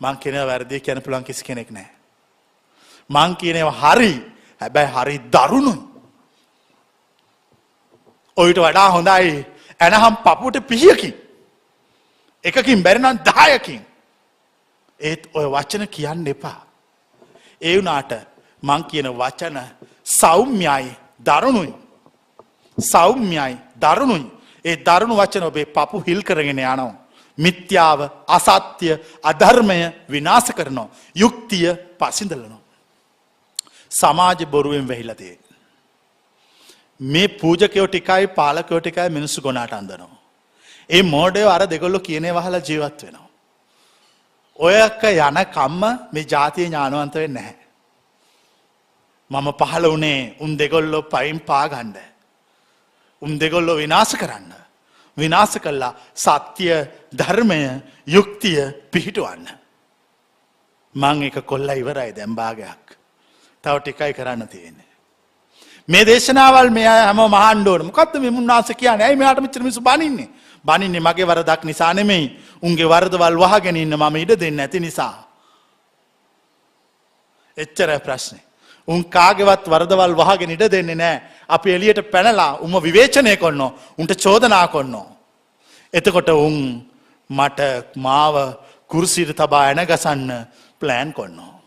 මං කියනවා වැරදි කියන්න පුළුවන් කිසි කෙනෙක් නැහැ. මං කියනවා හරි. හැබැයි හරි දරුණුයි. ඔයිට වඩා හොඳයි එනහම් පපුවට පිහියකින්. එකකින් බැරි නම් 10කින්. ඒත් ඔය වචන කියන්න එපා. ඒ වුණාට මං කියන වචන සෞම්‍යයි දරුණුයි. සෞම්‍යයි දරුණුයි. ඒ දරුණු වචන ඔබේ පපු හිල් කරගෙන යනවා. මිත්‍යාව, අසත්‍ය, අධර්මය විනාශ කරනවා. යුක්තිය පසිඳලනවා. සමාජ බොරුවෙන් වැහිලා තියෙන්නේ. මේ පූජකයෝ ටිකයි පාලකයෝ ටිකයි මිනිස්සු ගොනාට අඳනවා. ඒ මෝඩයෝ අර දෙගොල්ලෝ කියනේ වහලා ජීවත් වෙනවා. ඔයක යන කම්ම මේ ජාතිය ඥානවන්ත වෙන්නේ නැහැ. මම පහළ වුණේ උන් දෙගොල්ලෝ පයින් පාගන්න. උන් දෙගොල්ලෝ විනාශ කරන්න. විනාශ කළා සත්‍ය, ධර්මය, යුක්තිය පිහිටවන්න. මං එක කොල්ලා ඉවරයි දැන් භාගයක්. තව ටිකයි කරන්න තියෙන්නේ. මේ දේශනාවල් මේ අය හැමෝම අහන්න ඕන. මොකද්ද මේ මුන්නාස කියන්නේ? ඇයි මෙයාට මෙච්චර මිනිස්සු බනින්නේ? බනින්නේ මගේ වරදක් නිසා නෙමෙයි. උන්ගේ වරදවල් වහගෙන ඉන්න මම ඉඩ දෙන්නේ නැති නිසා. එච්චරයි ප්‍රශ්නේ. උන් කාගේවත් වරදවල් වහගෙන ඉඩ දෙන්නේ නැහැ. අපි එළියට පැනලා උම විවේචනය කරනවා. උන්ට චෝදනා කරනවා. එතකොට උන් මට මාව කුරුසියට තබා එන ගසන්න ප්ලෑන් කරනවා.